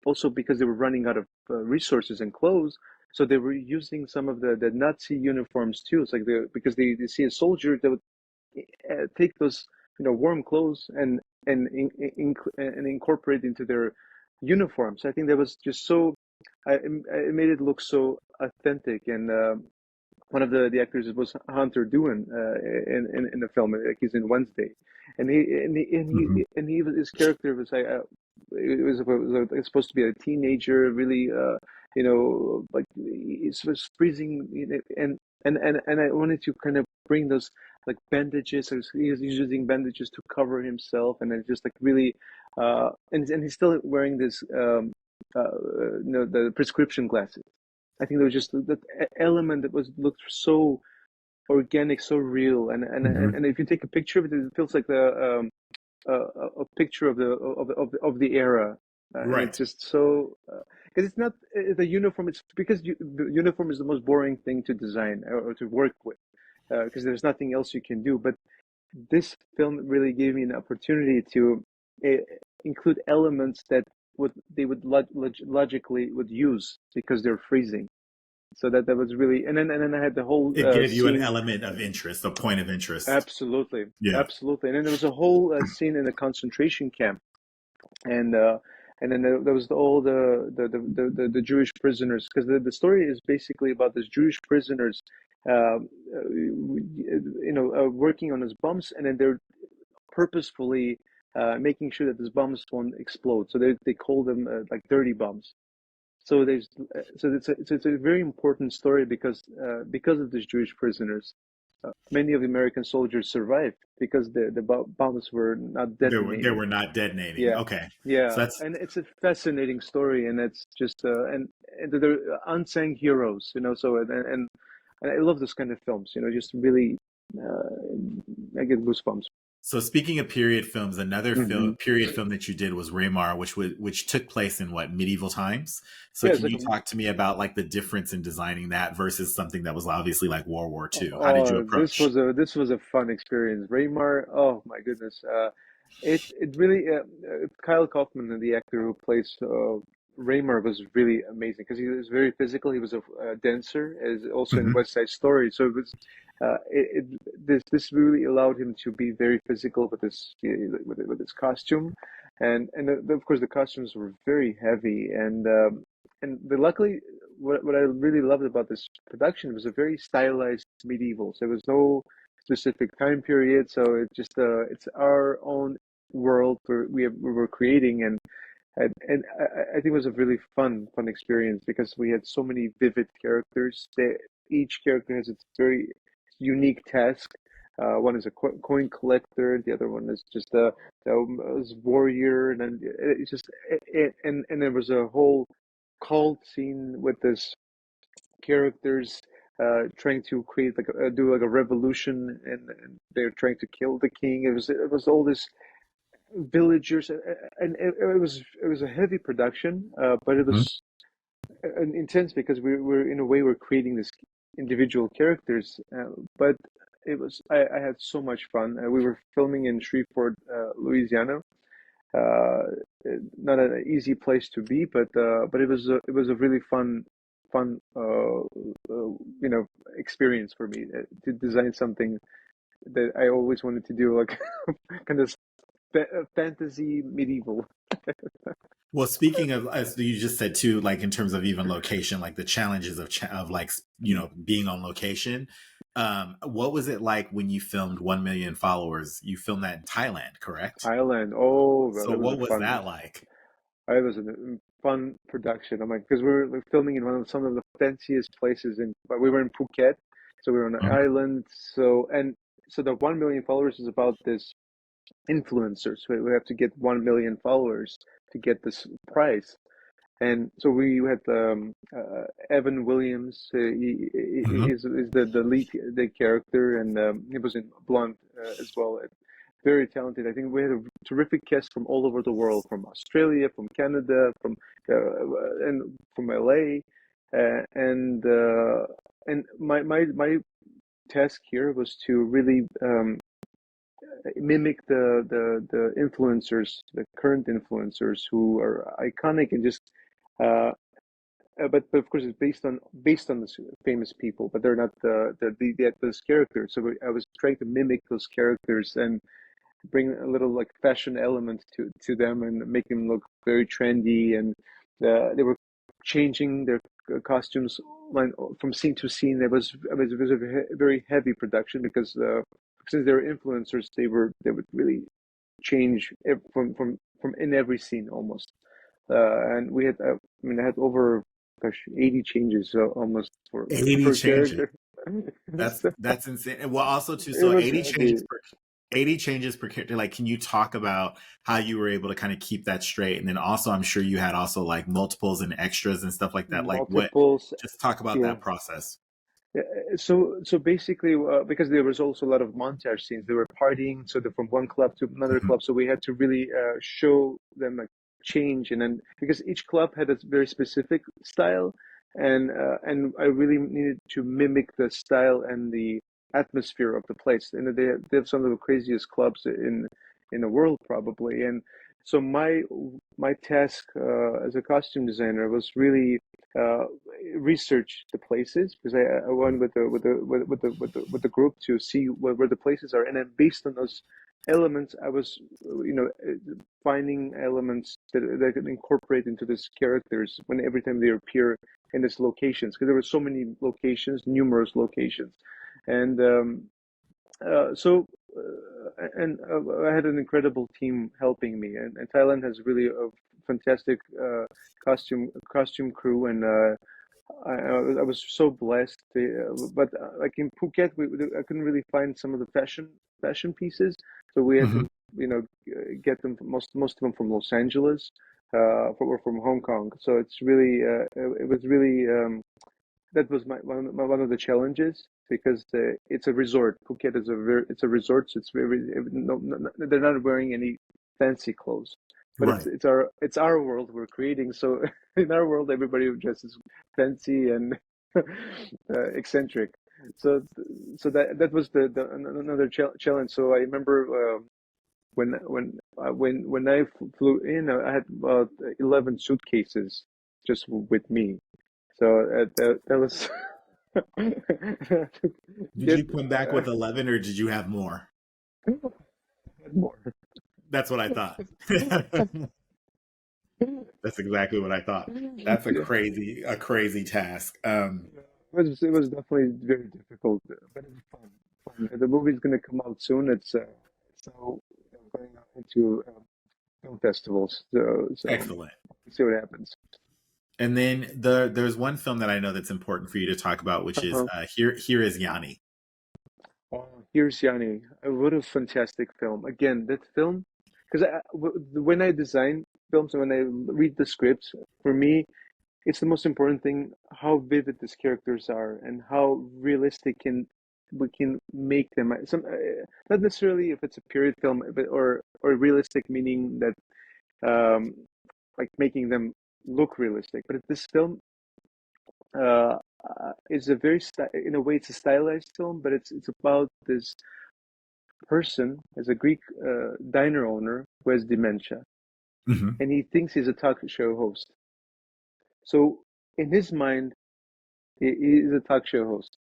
also because they were running out of resources and clothes, so they were using some of the Nazi uniforms too. It's like because they see a soldier, they would take those warm clothes and incorporate into their uniforms. I think that was just so. It made it look so authentic, and one of the actors was Hunter Doohan in the film. Like he's in Wednesday, Hmm. and he his character was like it was supposed to be a teenager, really like he was freezing, and I wanted to kind of bring those like bandages. So he was using bandages to cover himself, and then just like really, and he's still wearing this the prescription glasses. I think there was just that element that was looked so organic, so real. And if you take a picture of it, it feels like a picture of the era, and it's Right. just so because it's not the uniform. It's because the uniform is the most boring thing to design or to work with because there's nothing else you can do. But this film really gave me an opportunity to uh, include elements that would they would logically would use because they're freezing. So that was really, and then I had the whole It gave you an scene. element of interest, a point of interest. Absolutely, Yeah. absolutely. And then there was a whole scene in a concentration camp, and uh, and then there was all the Jewish prisoners, because the story is basically about this Jewish prisoners, working on his bombs, and then they're purposefully making sure that these bombs won't explode. So they call them like dirty bombs. So there's it's a very important story because of these Jewish prisoners. Many of the American soldiers survived because the bombs were not They detonating. were not detonating. Yeah, Okay. So yeah, that's and it's a fascinating story, and it's just and they're unsung heroes, So and I love this kind of films, just really I get goosebumps. so speaking of period films, another Hmm. period film that you did was Rayar, which took place in what, medieval times. So Yeah, it's can like you talk to me about like the difference in designing that versus something that was obviously like World War II? How did you oh, approach? this was a fun experience. Raymar, oh my goodness, it really Kyle Kaufman, the actor who plays Raymar, was really amazing because he was very physical. He was a dancer, as also in Hmm. West Side Story. So it was this really allowed him to be very physical with with his costume, and of course the costumes were very heavy luckily what I really loved about this production was a very stylized medieval. So there was no specific time period. So it's our own world we were creating, and I think it was a really fun experience because we had so many vivid characters. Each character has its very unique task. One is a coin collector. The other one is just a warrior, and then it's just and there was a whole cult scene with this characters trying to create like do like a revolution, and they're trying to kill the king. It was all this villagers, and it was a heavy production, but it was intense because we're in a way we're creating this individual characters, but I had so much fun. We were filming in Shreveport, Louisiana. uh, Not an easy place to be, but it was a really fun experience for me to design something that I always wanted to do, like kind of fantasy medieval. Well, speaking of, as you just said too, like in terms of even location, like the challenges of like being on location. What was it like when you filmed 1 million followers? You filmed that in Thailand, correct? Thailand. Oh, well, So it was a what was fun. that like? It was a fun production. I'm like, because we were like, filming in some of the fanciest places but we were in Phuket, so we were on an Mhm. island. So the 1 million followers is about this influencers. We have to get 1 million followers to get this prize. And so we had Evan Williams. He Mhm. is the lead, the character, and he was in Blonde as well. Very talented. I think we had a terrific cast from all over the world, from Australia, from Canada, and from LA, and my task here was to really mimic the influencers, the current influencers who are iconic and just uh, but of course it's based on the famous people, but they're not those characters. So I was trying to mimic those characters and bring a little like fashion element to them and make them look very trendy. And they were changing their costumes from scene to scene. It was a very heavy production because since they were influencers, they would really change from in every scene almost. And we had I mean I had over, gosh, 80 changes, almost for 80 per changes. character. That's So that's insane. And well, also too, it so was heavy. 80 changes per character. Like, can you talk about how you were able to kind of keep that straight? And then also, I'm sure you had also like multiples and extras and stuff like that. Like, what? Multiples. Just talk about Yeah. that process. So basically, because there was also a lot of montage scenes, they were partying, so they're from one club to another Mhm. club. So we had to really show them like change, and then because each club had a very specific style, and I really needed to mimic the style and the atmosphere of the place. And they have some of the craziest clubs in the world probably. And so my task as a costume designer was really uh, research the places, because I went with the group to see where the places are, and then based on those elements, I was finding elements that I could incorporate into these characters when every time they appear in these locations, because there were so many locations, numerous locations, and so I had an incredible team helping me, and Thailand has really a fantastic costume crew, and I was so blessed. But like in Phuket, I couldn't really find some of the fashion pieces, so we had Mhm. to get them most of them from Los Angeles, or from Hong Kong. So it's really it was really that was one of the challenges, because it's a resort. Phuket is it's a resort, so it's very they're not wearing any fancy clothes, but Right. it's our world we're creating. So in our world, everybody dresses fancy and eccentric. So that was another challenge. So I remember when I flew in, I had about 11 suitcases just with me. So that was Did get you come back with 11 or did you have more? more. That's what I thought. That's exactly what I thought. That's Yeah, a crazy task. it was definitely very difficult, but it was fun. Fun. The movie's gonna come out soon. It's now going out into film festivals. So Excellent. we'll see what happens. And then there's one film that I know that's important for you to talk about, which is Uh-huh. Here is Yani. Here's Yani. What a fantastic film. Again, that film, because when I design films and when I read the scripts, for me, it's the most important thing how vivid these characters are and how realistic we can make them. Not necessarily if it's a period film, but or realistic meaning that um, like making them look realistic. But this film is a in a way it's a stylized film, but it's about this person as a Greek diner owner who has dementia, Hmm. and he thinks he's a talk show host. So in his mind, he is a talk show host,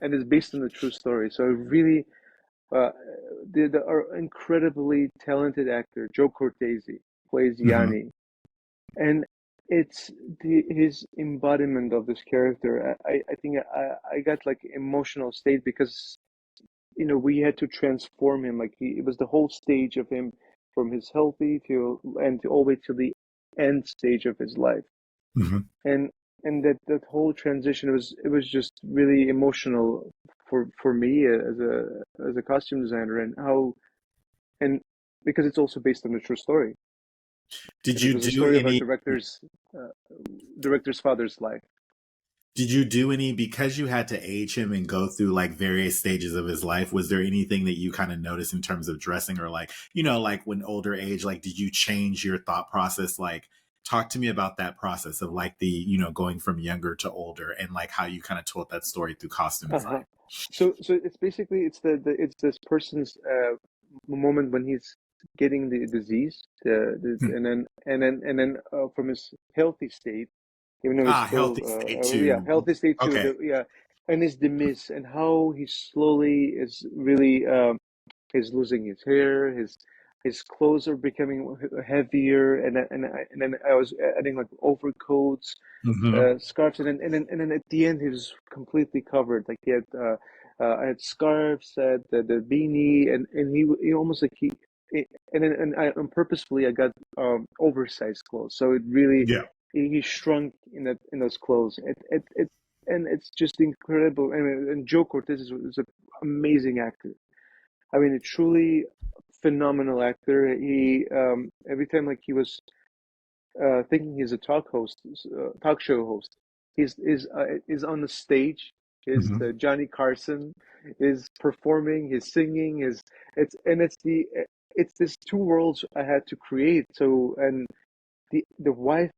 and it's based on a true story. So really, uh, our incredibly talented actor Joe Cortez plays Hmm. Yani, and it's his embodiment of this character. I think I got like emotional state, because we had to transform him. Like it was the whole stage of him, from his healthy to and all the way to the end stage of his life, Hmm. and that whole transition was just really emotional for me as a costume designer, and how and because it's also based on a true story, Did and it you was a do story of our any? uh, director's father's life. Did you do any because you had to age him and go through like various stages of his life? Was there anything that you kind of noticed in terms of dressing or like, like when older age, like did you change your thought process? Like talk to me about that process of like the, going from younger to older and like how you kind of told that story through costume Uh-huh. design. So it's basically it's this person's moment when he's getting the disease, Hmm. and then from his healthy state, even though he's Ah, still healthy state yeah, to healthy state to okay. the yeah, and his demise, and how he slowly is really he's losing his hair, his clothes are becoming heavier, and then I was adding like overcoats, Hmm. scarves, and then at the end he was completely covered. Like he had I had scarves, I had the beanie, and he almost like and purposefully I got oversized clothes, so it really Yeah. he shrunk in those clothes. And it's just incredible. And Joe Cortez is an amazing actor. I mean, a truly phenomenal actor. He every time like he was thinking he's a talk show host. He's is on the stage. his Mhm. Johnny Carson is performing, his singing, his it's this two worlds I had to create. So and the wife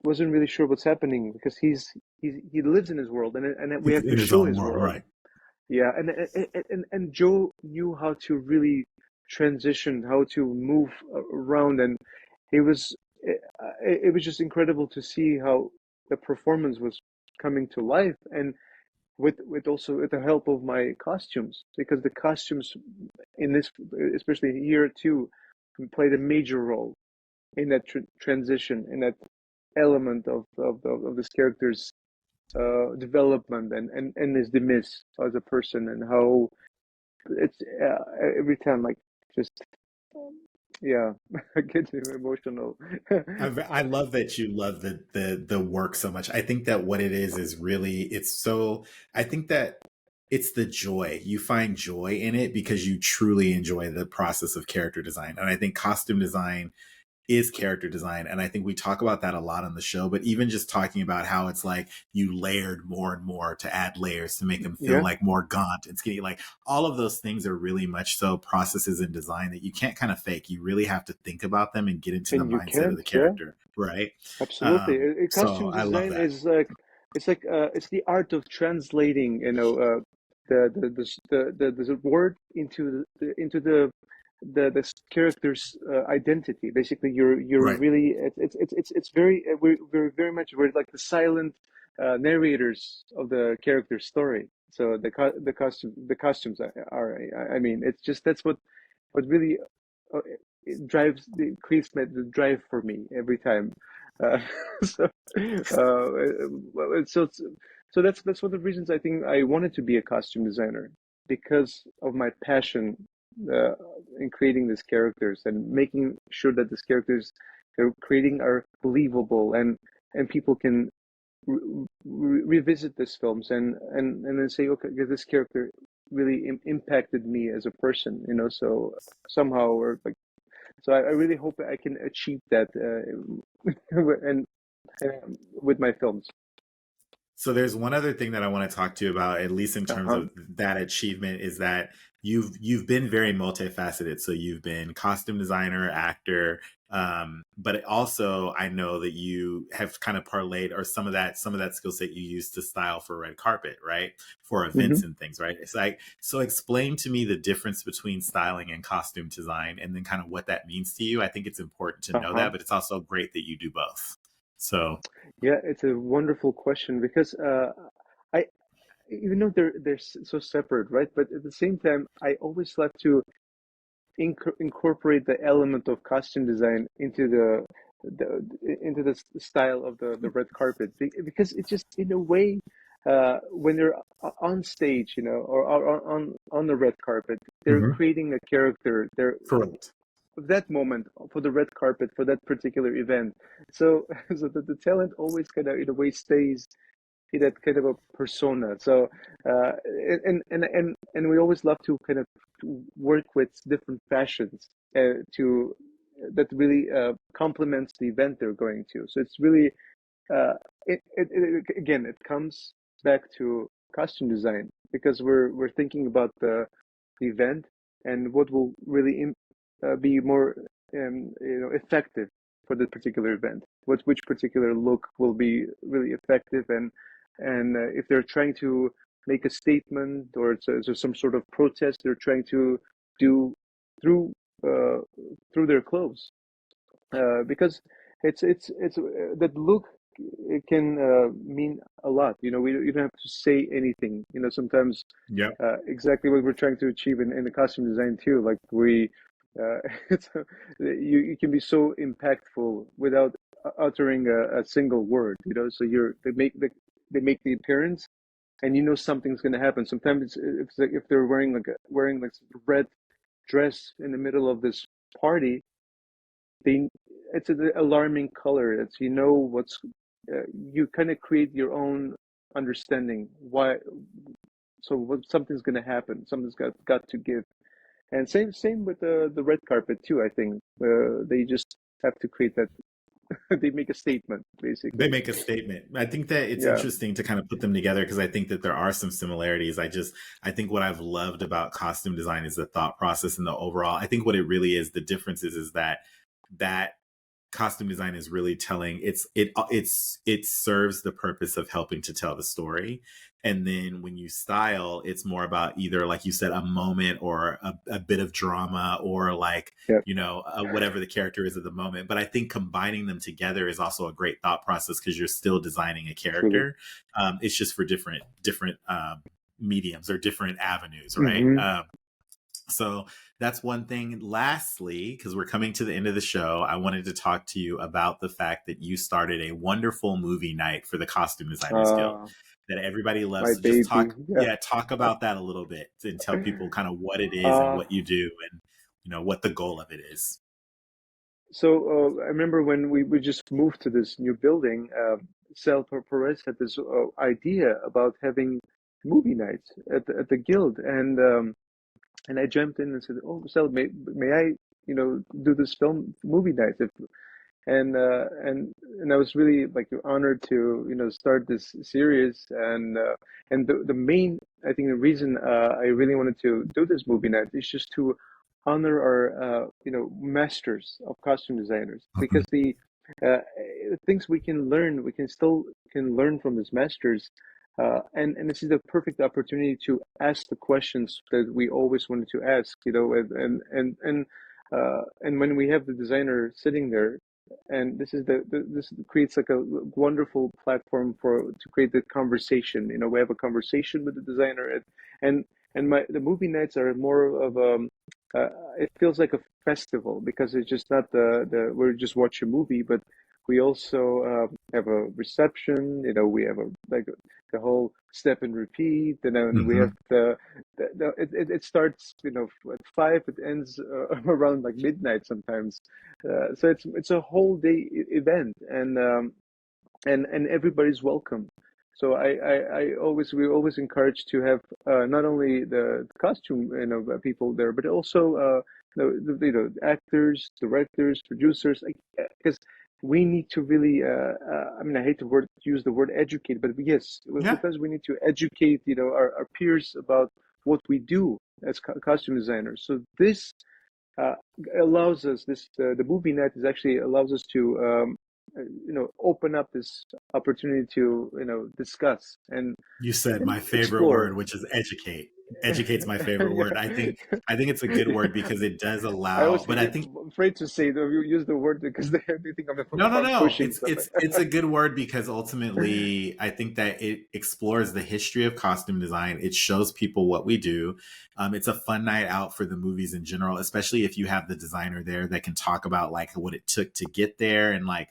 wasn't really sure what's happening because he lives in his world and we It's have to in his show own his world, world. right? Yeah, and Joe knew how to really transition, how to move around, and it was it was just incredible to see how the performance was coming to life, and with also with the help of my costumes, because the costumes in this, especially here too, played a major role in that transition, in that element of this character's development and his demise as a person, and how it's every time like just yeah, I get emotional. I love that you love the work so much. I think that what it is really it's so. I think that it's the joy. You find joy in it because you truly enjoy the process of character design, and I think costume design is character design. And I think we talk about that a lot on the show, but even just talking about how it's like you layered more and more to add layers to make them feel Yeah, like more gaunt and skinny. Like all of those things are really much so processes in design that you can't kind of fake. You really have to think about them and get into the and you mindset of the can't. Yeah, character. Right. absolutely. So Costume I love design that. is like it's the art of translating, the word into the character's identity. Basically, you're Right. really it's very we're very much we're like the silent narrators of the character's story. So the costumes are I mean it's just that's what really it drives it creates the drive for me every time. Uh, so so that's one of the reasons I think I wanted to be a costume designer, because of my passion uh, in creating these characters and making sure that these characters they're creating are believable, and people can revisit these films and then say, okay, this character really impacted me as a person, so somehow, or like, so I really hope I can achieve that and with my films. So there's one other thing that I want to talk to you about, at least in terms Uh-huh. of that achievement, is that you've been very multifaceted. So you've been costume designer, actor, but also I know that you have kind of parlayed or some of that skill set you use to style for red carpet, right? For Hmm. events and things, right? It's like so. Explain to me the difference between styling and costume design, and then kind of what that means to you. I think it's important to know Uh-huh. that, but it's also great that you do both. So. Yeah, it's a wonderful question because I even though they're so separate, right? But at the same time, I always like to incorporate the element of costume design into the style of the red carpet, because it's just in a way when they're on stage, or on the red carpet, they're Mhm. creating a character. They're Correct. that moment for the red carpet for that particular event. So so the talent always kind of in a way stays in that kind of a persona. So and we always love to kind of work with different fashions to that really complements the event they're going to. So it's really again, it comes back to costume design, because we're thinking about the event and what will really be more effective for the particular event. Which particular look will be really effective, and if they're trying to make a statement, or it's some sort of protest they're trying to do through uh, through their clothes, because it's that look, it can mean a lot. You don't have to say anything. Sometimes Yep. exactly what we're trying to achieve in the costume design too. Like we, it's you can be so impactful without uttering a single word. So they make the appearance, and something's going to happen. Sometimes it's like if they're wearing like red dress in the middle of this party, they it's an alarming color. It's what's you kind of create your own understanding why. So something's going to happen. Something's got to give. And same with the red carpet too. I think they just have to create that they make a statement They basically. make a statement. I think that it's Yeah. interesting to kind of put them together because I think that there are some similarities. I think what I've loved about costume design is the thought process and the overall. I think what it really is, the difference is that costume design is really telling it serves the purpose of helping to tell the story. And then when you style, it's more about either, like you said, a moment or a bit of drama or like, Yeah. whatever the character is at the moment. But I think combining them together is also a great thought process because you're still designing a Truly. character. It's just for different mediums or different avenues, right? Hmm. So that's one thing. Lastly, because we're coming to the end of the show, I wanted to talk to you about the fact that you started a wonderful movie night for the Costume Designers Guild Uh, that everybody my loves. To just baby. Yeah. talk about that a little bit and tell people kind of what it is and Uh, what you do and what the goal of it is. so I remember when we just moved to this new building, Sal Perez had this idea about having movie nights at the guild, and I jumped in and said, "Oh, Sal, may I, do this film movie night?" And I was really like honored to start this series and the main I think the reason I really wanted to do this movie night is just to honor our masters of costume designers because Mhm. the uh, things we can still can learn from these masters and this is the perfect opportunity to ask the questions that we always wanted to ask and when we have the designer sitting there and this is this creates like a wonderful platform for to create the conversation. We have a conversation with the designer, and the movie nights are more of uh, it feels like a festival because it's just not the we're just watch a movie, but we also have a reception. We have a like the whole step and repeat, and then we have Mhm. it starts at 5, it ends around like midnight sometimes. So it's a whole day event, and everybody's welcome. So I always we always encourage to have not only the costume people there, but also actors, directors, producers, because we need to really I mean I hate to use the word educate, but yes, Yeah. because we need to educate our peers about what we do as costume designers. So this uh, allows us the movie net is actually allows us to open up this opportunity to discuss You said and my favorite explore. word, which is educate. Educate's my favorite word. I think it's a good word because it does I always allow, but think I think I'm afraid to say that you use the word because they think no, no, I'm no. pushing something. It's a good word because ultimately I think that it explores the history of costume design. It shows people what we do. It's a fun night out for the movies in general, especially if you have the designer there that can talk about like what it took to get there and like,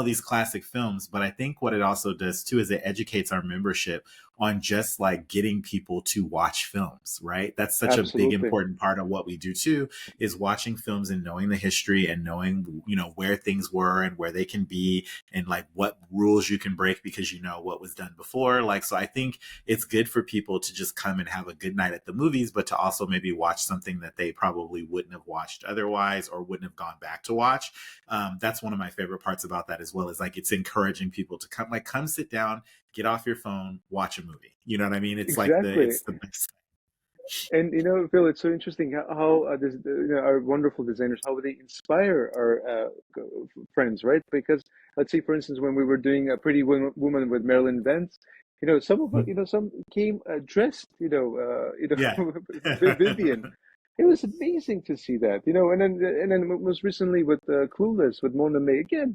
these classic films. But I think what it also does too is it educates our membership on just like getting people to watch films, right? That's such a big Absolutely. important part of what we do too is watching films and knowing the history and knowing where things were and where they can be and like what rules you can break because you know what was done before. Like, so I think it's good for people to just come and have a good night at the movies, but to also maybe watch something that they probably wouldn't have watched otherwise or wouldn't have gone back to watch. That's one of my favorite parts about that as well, is like it's encouraging people to come sit down, get off your phone, watch a movie. You know what I mean? It's like Exactly. it's the best. And Phil, it's so interesting how our wonderful designers how they inspire our friends, right? Because let's say, for instance, when we were doing a Pretty Woman with Marilyn Vance, some of some came dressed, Yeah. Vivian. It was amazing to see that, and then most recently with Clueless with Mona May again.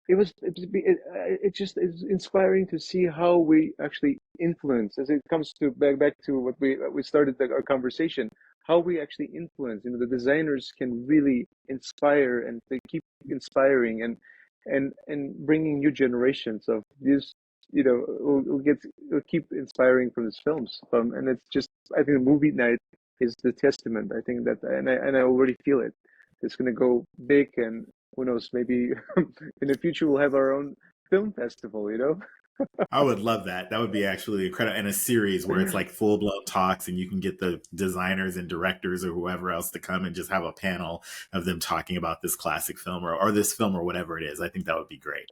It just is inspiring to see how we actually influence as it comes to back to what we started our conversation, how we actually influence. The designers can really inspire and they keep inspiring and bringing new generations of these who keep inspiring from these films, and it's just I think the movie night is the testament. I think that and I already feel it. It's going to go big, and who knows, maybe in the future we'll have our own film festival. I would love that. That would be actually incredible. And a series where it's like full blown talks and you can get the designers and directors or whoever else to come and just have a panel of them talking about this classic film or this film or whatever it is. I think that would be great.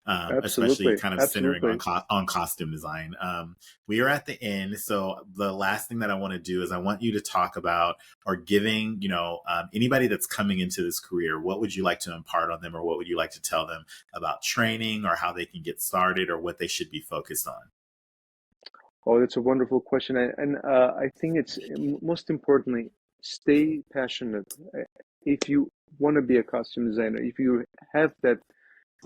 Especially Absolutely, kind of centering absolutely. on costume design. We are at the end, so the last thing that I want to do is I want you to talk about or giving anybody that's coming into this career. What would you like to impart on them, or what would you like to tell them about training, or how they can get started, or what they should be focused on? Oh, that's a wonderful question, and I think it's most importantly, stay passionate. If you want to be a costume designer, if you have that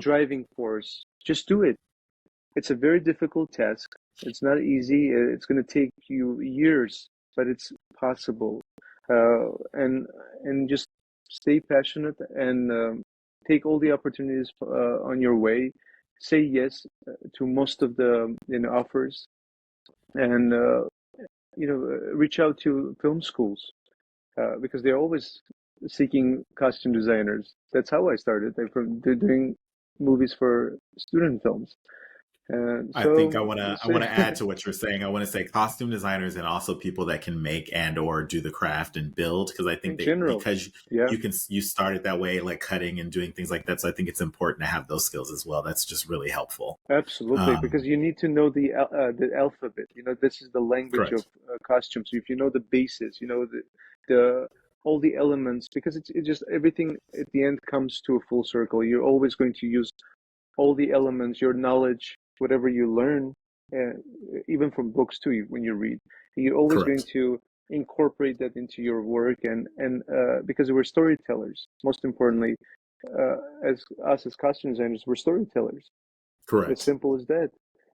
driving force, just do it. It's a very difficult task. It's not easy. It's going to take you years, but it's possible. And just stay passionate and take all the opportunities on your way. Say yes to most of the offers, and reach out to film schools because they're always seeking costume designers. That's how I started. They're doing movies for student films. I think I So want to add to what you're saying. I want to say costume designers and also people that can make and or do the craft and build, because I think in that general, because yeah, you started that way, like cutting and doing things like that. So I think it's important to have those skills as well. That's just really helpful. absolutely, because you need to know the alphabet. This is the language of Correct. costumes. So if you know the bases, the all the elements, because it just everything at the end comes to a full circle. You're always going to use all the elements, your knowledge, whatever you learn, uh, even from books too, when you read, you're always going Correct. to incorporate that into your work, and because we're storytellers, most importantly, uh, as us as costume designers, we're storytellers. As Correct. simple as that.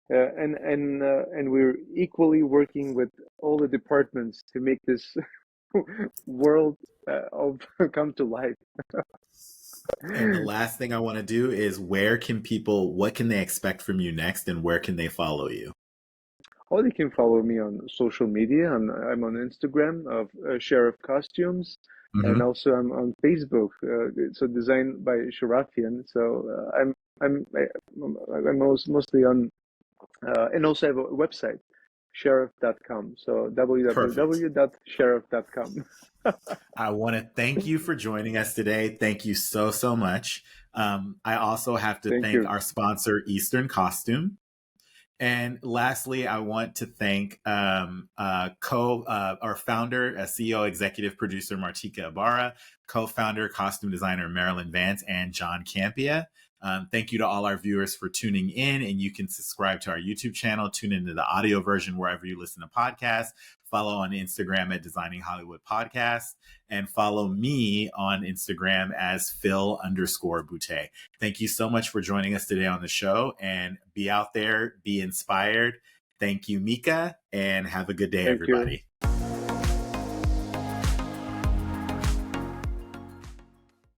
And we're equally working with all the departments to make this world of come to life. And the last thing I want to do is what can they expect from you next, and where can they follow you? Or you can follow me on social media. I'm on Instagram of Sheriff Costumes, and Hmm. also I'm on Facebook. So designed by Sharafyan. So I'm mostly on, and also have a website, sheriff.com. So Perfect. www.sheriff.com. I want to thank you for joining us today. Thank you so, so much. I also have to Thank thank you. our sponsor, Eastern Costume. And lastly, I want to thank our founder, CEO, executive producer Martika Ibarra, co-founder, costume designer Marilyn Vance, and John Campia. Thank you to all our viewers for tuning in, and you can subscribe to our YouTube channel, tune into the audio version wherever you listen to podcasts, follow on Instagram at Designing Hollywood Podcast, and follow me on Instagram as Phil_Boutte. Thank you so much for joining us today on the show, and be out there, be inspired. Thank you, Mika, and have a good day, Thank you. everybody.